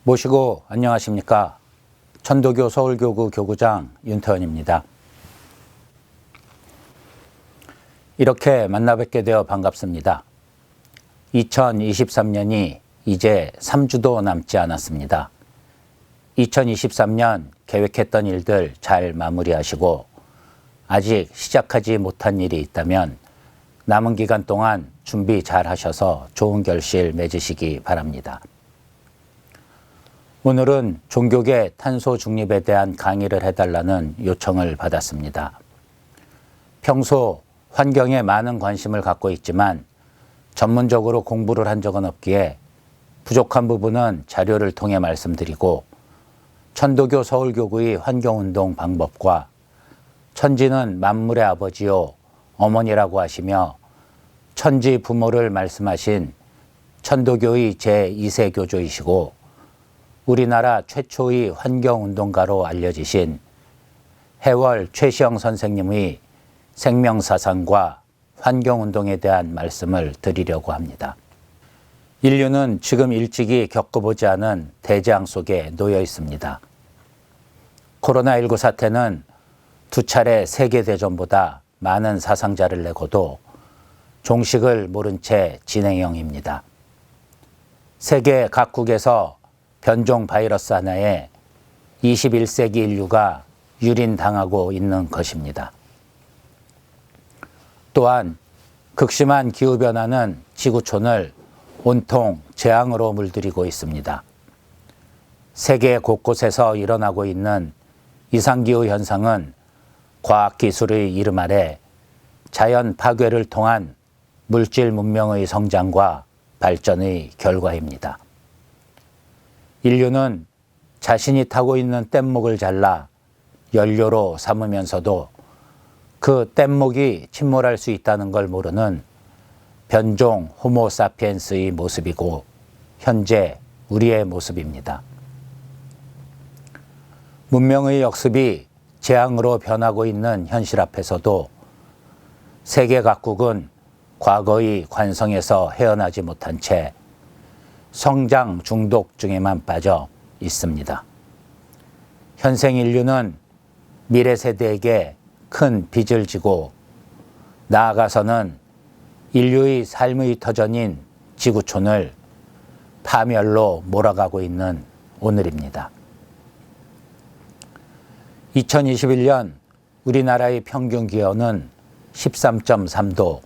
모시고 안녕하십니까. 천도교 서울교구 교구장 윤태원입니다. 이렇게 만나 뵙게 되어 반갑습니다. 2023년이 이제 3주도 남지 않았습니다. 2023년 계획했던 일들 잘 마무리하시고 아직 시작하지 못한 일이 있다면 남은 기간 동안 준비 잘 하셔서 좋은 결실 맺으시기 바랍니다. 오늘은 종교계 탄소 중립에 대한 강의를 해달라는 요청을 받았습니다. 평소 환경에 많은 관심을 갖고 있지만 전문적으로 공부를 한 적은 없기에 부족한 부분은 자료를 통해 말씀드리고 천도교 서울교구의 환경운동 방법과 천지는 만물의 아버지요 어머니라고 하시며 천지 부모를 말씀하신 천도교의 제2세 교조이시고 우리나라 최초의 환경운동가로 알려지신 해월 최시영 선생님의 생명사상과 환경운동에 대한 말씀을 드리려고 합니다. 인류는 지금 일찍이 겪어보지 않은 대재앙 속에 놓여 있습니다. 코로나19 사태는 두 차례 세계대전보다 많은 사상자를 내고도 종식을 모른 채 진행형입니다. 세계 각국에서 변종 바이러스 하나에 21세기 인류가 유린당하고 있는 것입니다. 또한 극심한 기후변화는 지구촌을 온통 재앙으로 물들이고 있습니다. 세계 곳곳에서 일어나고 있는 이상기후 현상은 과학기술의 이름 아래 자연 파괴를 통한 물질 문명의 성장과 발전의 결과입니다. 인류는 자신이 타고 있는 뗏목을 잘라 연료로 삼으면서도 그 뗏목이 침몰할 수 있다는 걸 모르는 변종 호모사피엔스의 모습이고 현재 우리의 모습입니다. 문명의 역습이 재앙으로 변하고 있는 현실 앞에서도 세계 각국은 과거의 관성에서 헤어나지 못한 채 성장 중독증에만 빠져 있습니다. 현생 인류는 미래 세대에게 큰 빚을 지고 나아가서는 인류의 삶의 터전인 지구촌을 파멸로 몰아가고 있는 오늘입니다. 2021년 우리나라의 평균 기온은 13.3도,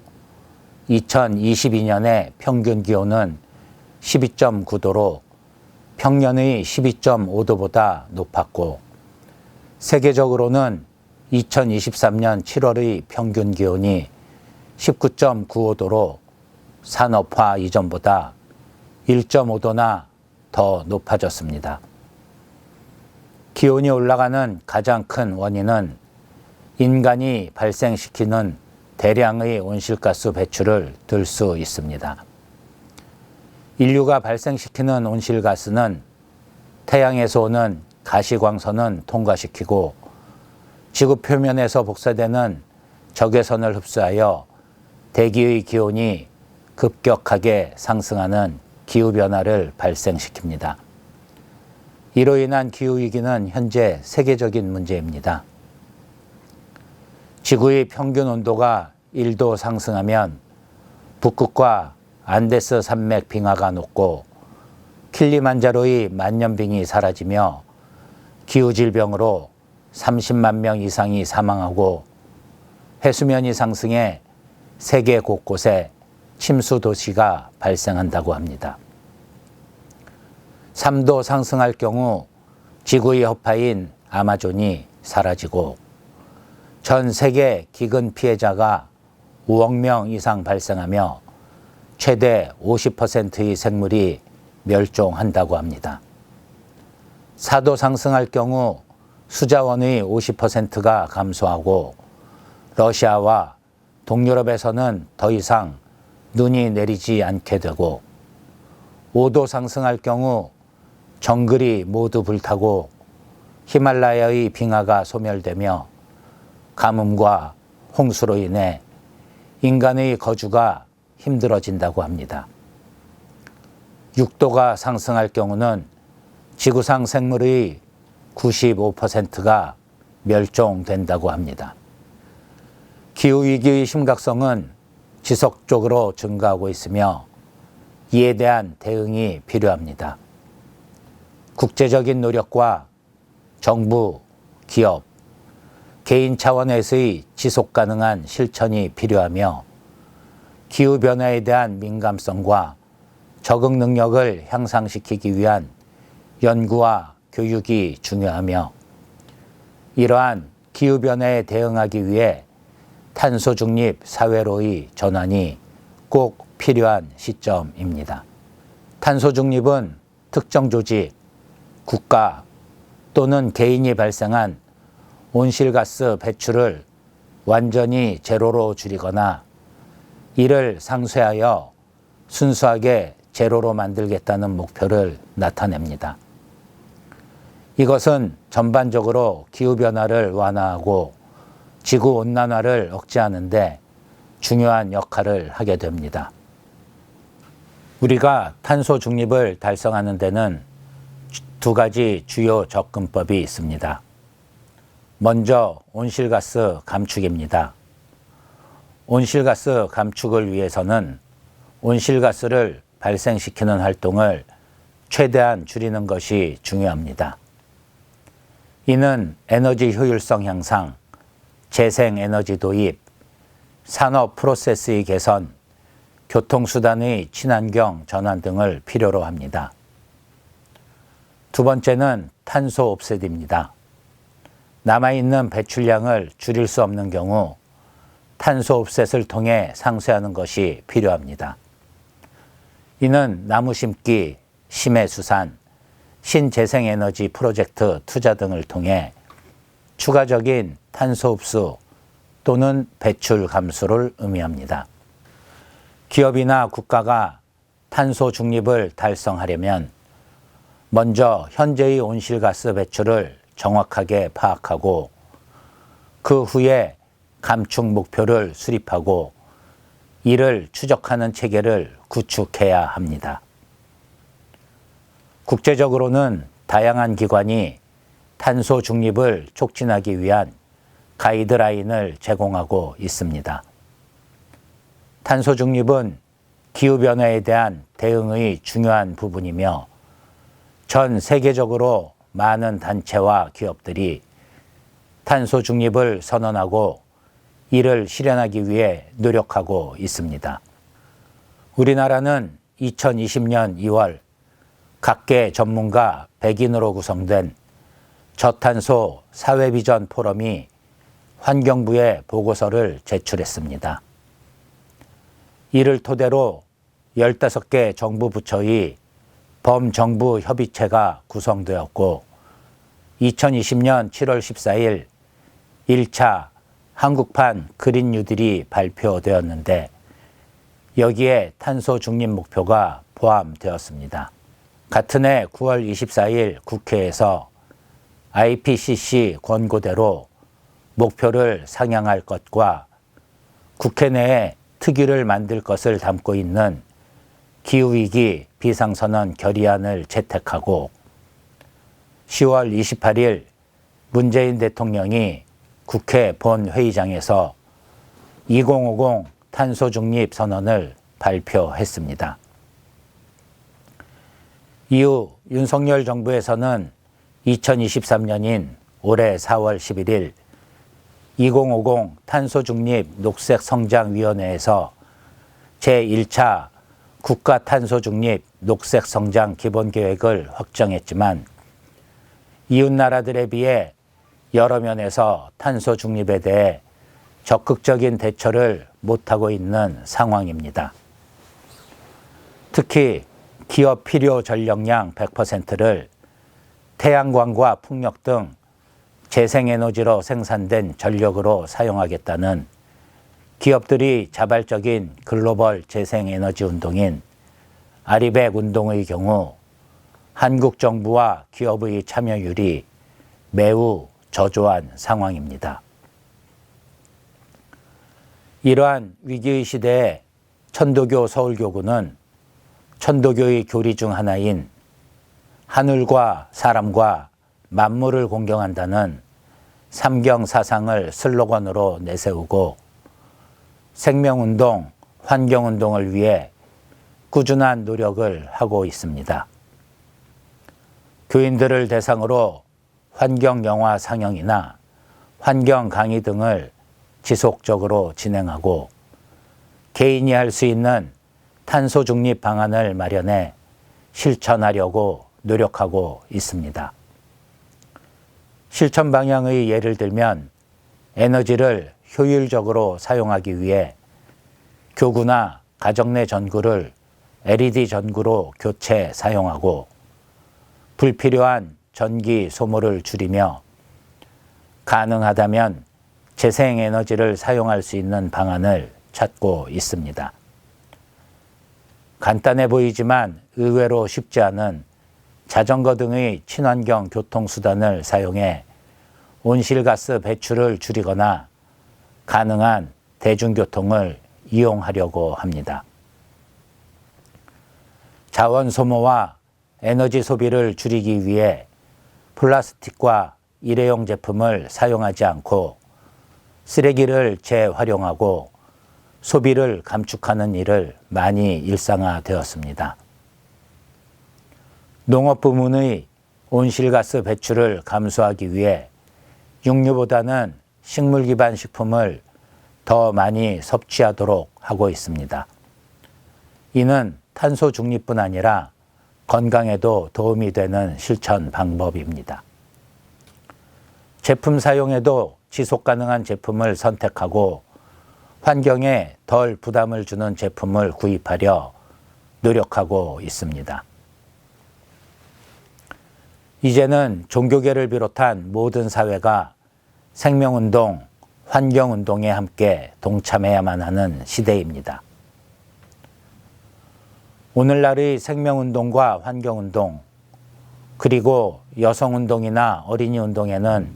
2022년의 평균 기온은 12.9도로 평년의 12.5도보다 높았고 세계적으로는 2023년 7월의 평균 기온이 19.95도로 산업화 이전보다 1.5도나 더 높아졌습니다. 기온이 올라가는 가장 큰 원인은 인간이 발생시키는 대량의 온실가스 배출을 들 수 있습니다. 인류가 발생시키는 온실가스는 태양에서 오는 가시광선은 통과시키고 지구 표면에서 복사되는 적외선을 흡수하여 대기의 기온이 급격하게 상승하는 기후변화를 발생시킵니다. 이로 인한 기후위기는 현재 세계적인 문제입니다. 지구의 평균 온도가 1도 상승하면 북극과 안데스 산맥 빙하가 녹고 킬리만자로의 만년빙이 사라지며 기후질병으로 30만 명 이상이 사망하고 해수면이 상승해 세계 곳곳에 침수 도시가 발생한다고 합니다. 3도 상승할 경우 지구의 허파인 아마존이 사라지고 전 세계 기근 피해자가 5억 명 이상 발생하며 최대 50%의 생물이 멸종한다고 합니다. 4도 상승할 경우 수자원의 50%가 감소하고 러시아와 동유럽에서는 더 이상 눈이 내리지 않게 되고 5도 상승할 경우 정글이 모두 불타고 히말라야의 빙하가 소멸되며 가뭄과 홍수로 인해 인간의 거주가 힘들어진다고 합니다. 6도가 상승할 경우는 지구상 생물의 95%가 멸종된다고 합니다. 기후위기의 심각성은 지속적으로 증가하고 있으며 이에 대한 대응이 필요합니다. 국제적인 노력과 정부, 기업, 개인 차원에서의 지속 가능한 실천이 필요하며 기후변화에 대한 민감성과 적응 능력을 향상시키기 위한 연구와 교육이 중요하며 이러한 기후변화에 대응하기 위해 탄소 중립 사회로의 전환이 꼭 필요한 시점입니다. 탄소 중립은 특정 조직, 국가 또는 개인이 발생한 온실가스 배출을 완전히 제로로 줄이거나 이를 상쇄하여 순수하게 제로로 만들겠다는 목표를 나타냅니다. 이것은 전반적으로 기후변화를 완화하고 지구온난화를 억제하는 데 중요한 역할을 하게 됩니다. 우리가 탄소 중립을 달성하는 데는 두 가지 주요 접근법이 있습니다. 먼저 온실가스 감축입니다. 온실가스 감축을 위해서는 온실가스를 발생시키는 활동을 최대한 줄이는 것이 중요합니다. 이는 에너지 효율성 향상, 재생에너지 도입, 산업 프로세스의 개선, 교통수단의 친환경 전환 등을 필요로 합니다. 두 번째는 탄소 옵셋입니다. 남아있는 배출량을 줄일 수 없는 경우 탄소 옵셋을 통해 상쇄하는 것이 필요합니다. 이는 나무 심기, 심해 수산, 신재생에너지 프로젝트 투자 등을 통해 추가적인 탄소 흡수 또는 배출 감소를 의미합니다. 기업이나 국가가 탄소 중립을 달성하려면 먼저 현재의 온실가스 배출을 정확하게 파악하고 그 후에 감축 목표를 수립하고 이를 추적하는 체계를 구축해야 합니다. 국제적으로는 다양한 기관이 탄소 중립을 촉진하기 위한 가이드라인을 제공하고 있습니다. 탄소 중립은 기후변화에 대한 대응의 중요한 부분이며 전 세계적으로 많은 단체와 기업들이 탄소 중립을 선언하고 이를 실현하기 위해 노력하고 있습니다. 우리나라는 2020년 2월 각계 전문가 100인으로 구성된 저탄소 사회비전 포럼이 환경부에 보고서를 제출했습니다. 이를 토대로 15개 정부 부처의 범정부 협의체가 구성되었고 2020년 7월 14일 1차 한국판 그린 뉴딜이 발표되었는데 여기에 탄소 중립 목표가 포함되었습니다. 같은 해 9월 24일 국회에서 IPCC 권고대로 목표를 상향할 것과 국회 내에 특위를 만들 것을 담고 있는 기후위기 비상선언 결의안을 채택하고 10월 28일 문재인 대통령이 국회 본회의장에서 2050 탄소중립 선언을 발표했습니다. 이후 윤석열 정부에서는 2023년인 올해 4월 11일 2050 탄소중립 녹색성장위원회에서 제1차 국가탄소중립 녹색성장 기본계획을 확정했지만 이웃나라들에 비해 여러 면에서 탄소 중립에 대해 적극적인 대처를 못하고 있는 상황입니다. 특히 기업 필요 전력량 100%를 태양광과 풍력 등 재생에너지로 생산된 전력으로 사용하겠다는 기업들이 자발적인 글로벌 재생에너지 운동인 아리백 운동의 경우 한국 정부와 기업의 참여율이 매우 저조한 상황입니다. 이러한 위기의 시대에 천도교 서울교구는 천도교의 교리 중 하나인 하늘과 사람과 만물을 공경한다는 삼경 사상을 슬로건으로 내세우고 생명운동, 환경운동을 위해 꾸준한 노력을 하고 있습니다. 교인들을 대상으로 환경영화 상영이나 환경 강의 등을 지속적으로 진행하고 개인이 할 수 있는 탄소 중립 방안을 마련해 실천하려고 노력하고 있습니다. 실천 방향의 예를 들면 에너지를 효율적으로 사용하기 위해 교구나 가정 내 전구를 LED 전구로 교체 사용하고 불필요한 전기 소모를 줄이며 가능하다면 재생에너지를 사용할 수 있는 방안을 찾고 있습니다. 간단해 보이지만 의외로 쉽지 않은 자전거 등의 친환경 교통수단을 사용해 온실가스 배출을 줄이거나 가능한 대중교통을 이용하려고 합니다. 자원 소모와 에너지 소비를 줄이기 위해 플라스틱과 일회용 제품을 사용하지 않고 쓰레기를 재활용하고 소비를 감축하는 일을 많이 일상화되었습니다. 농업 부문의 온실가스 배출을 감소하기 위해 육류보다는 식물 기반 식품을 더 많이 섭취하도록 하고 있습니다. 이는 탄소 중립뿐 아니라 건강에도 도움이 되는 실천 방법입니다. 제품 사용에도 지속 가능한 제품을 선택하고 환경에 덜 부담을 주는 제품을 구입하려 노력하고 있습니다. 이제는 종교계를 비롯한 모든 사회가 생명운동, 환경운동에 함께 동참해야만 하는 시대입니다. 오늘날의 생명운동과 환경운동, 그리고 여성운동이나 어린이운동에는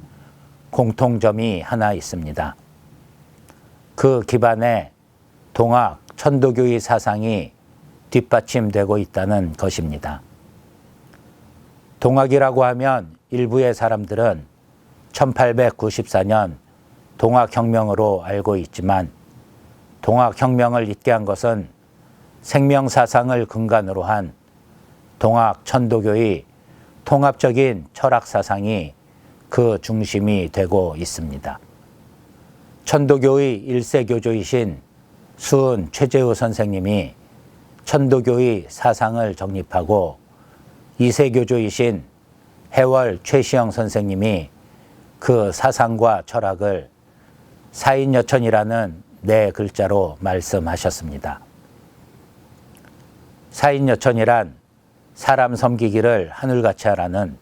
공통점이 하나 있습니다. 그 기반에 동학, 천도교의 사상이 뒷받침되고 있다는 것입니다. 동학이라고 하면 일부의 사람들은 1894년 동학혁명으로 알고 있지만 동학혁명을 잇게 한 것은 생명사상을 근간으로 한 동학 천도교의 통합적인 철학사상이 그 중심이 되고 있습니다. 천도교의 1세 교조이신 수은 최재우 선생님이 천도교의 사상을 정립하고 2세 교조이신 해월 최시영 선생님이 그 사상과 철학을 사인여천이라는 네 글자로 말씀하셨습니다. 사인여천이란 사람 섬기기를 하늘같이 하라는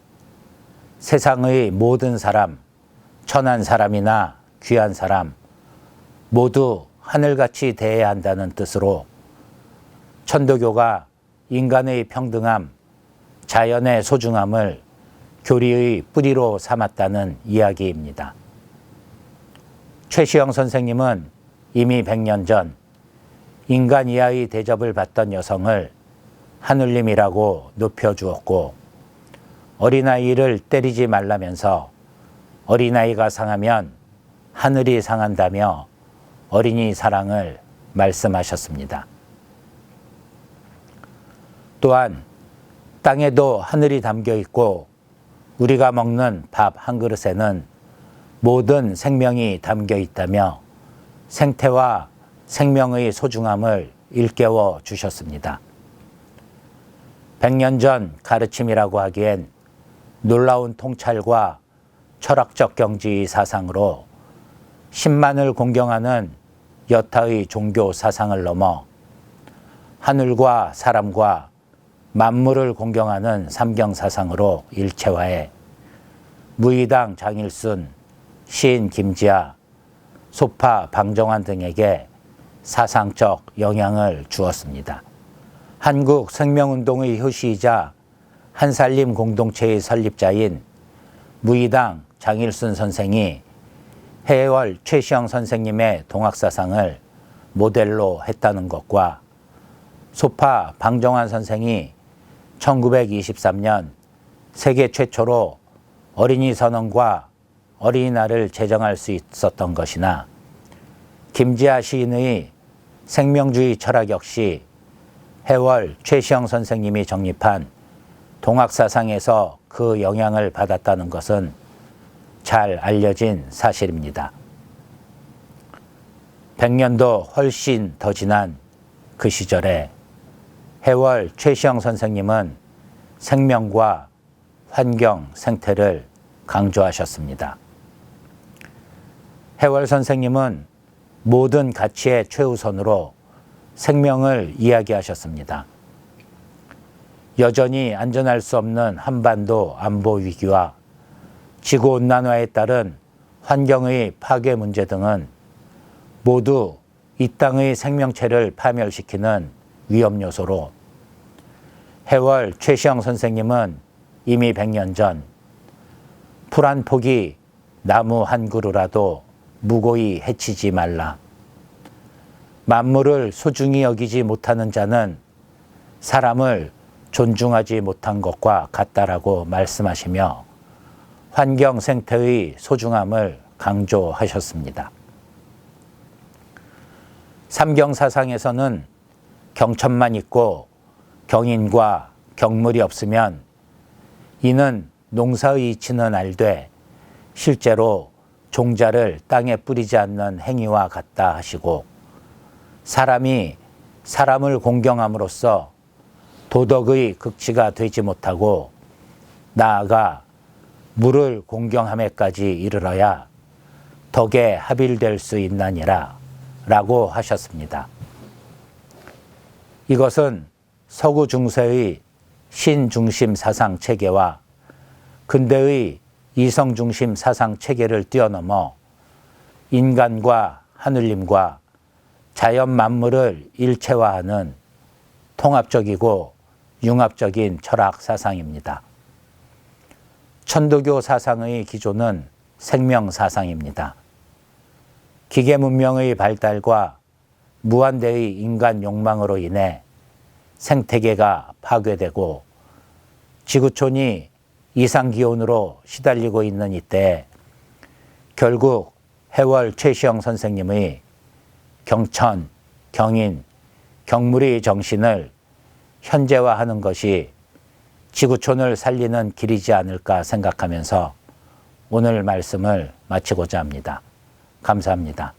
세상의 모든 사람, 천한 사람이나 귀한 사람 모두 하늘같이 대해야 한다는 뜻으로 천도교가 인간의 평등함, 자연의 소중함을 교리의 뿌리로 삼았다는 이야기입니다. 최시영 선생님은 이미 100년 전 인간 이하의 대접을 받던 여성을 하늘님이라고 높여주었고 어린아이를 때리지 말라면서 어린아이가 상하면 하늘이 상한다며 어린이 사랑을 말씀하셨습니다. 또한 땅에도 하늘이 담겨 있고 우리가 먹는 밥 한 그릇에는 모든 생명이 담겨 있다며 생태와 생명의 소중함을 일깨워 주셨습니다. 100년 전 가르침이라고 하기엔 놀라운 통찰과 철학적 경지 사상으로 10만을 공경하는 여타의 종교 사상을 넘어 하늘과 사람과 만물을 공경하는 삼경 사상으로 일체화해 무의당 장일순, 시인 김지아, 소파 방정환 등에게 사상적 영향을 주었습니다. 한국 생명운동의 효시이자 한살림 공동체의 설립자인 무의당 장일순 선생이 해월 최시영 선생님의 동학사상을 모델로 했다는 것과 소파 방정환 선생이 1923년 세계 최초로 어린이 선언과 어린이날을 제정할 수 있었던 것이나 김지아 시인의 생명주의 철학 역시 해월 최시영 선생님이 정립한 동학사상에서 그 영향을 받았다는 것은 잘 알려진 사실입니다. 100년도 훨씬 더 지난 그 시절에 해월 최시영 선생님은 생명과 환경, 생태를 강조하셨습니다. 해월 선생님은 모든 가치의 최우선으로 생명을 이야기하셨습니다. 여전히 안전할 수 없는 한반도 안보 위기와 지구온난화에 따른 환경의 파괴 문제 등은 모두 이 땅의 생명체를 파멸시키는 위험 요소로 해월 최시영 선생님은 이미 100년 전 풀 한 폭이 나무 한 그루라도 무고히 해치지 말라. 만물을 소중히 여기지 못하는 자는 사람을 존중하지 못한 것과 같다라고 말씀하시며 환경 생태의 소중함을 강조하셨습니다. 삼경사상에서는 경천만 있고 경인과 경물이 없으면 이는 농사의 이치는 알되 실제로 종자를 땅에 뿌리지 않는 행위와 같다 하시고 사람이 사람을 공경함으로써 도덕의 극치가 되지 못하고 나아가 물을 공경함에까지 이르러야 덕에 합일될 수 있나니라 라고 하셨습니다. 이것은 서구 중세의 신중심 사상 체계와 근대의 이성중심 사상 체계를 뛰어넘어 인간과 하늘님과 자연 만물을 일체화하는 통합적이고 융합적인 철학 사상입니다. 천도교 사상의 기조는 생명 사상입니다. 기계 문명의 발달과 무한대의 인간 욕망으로 인해 생태계가 파괴되고 지구촌이 이상기온으로 시달리고 있는 이때 결국 해월 최시영 선생님의 경천, 경인, 경물의 정신을 현재화하는 것이 지구촌을 살리는 길이지 않을까 생각하면서 오늘 말씀을 마치고자 합니다. 감사합니다.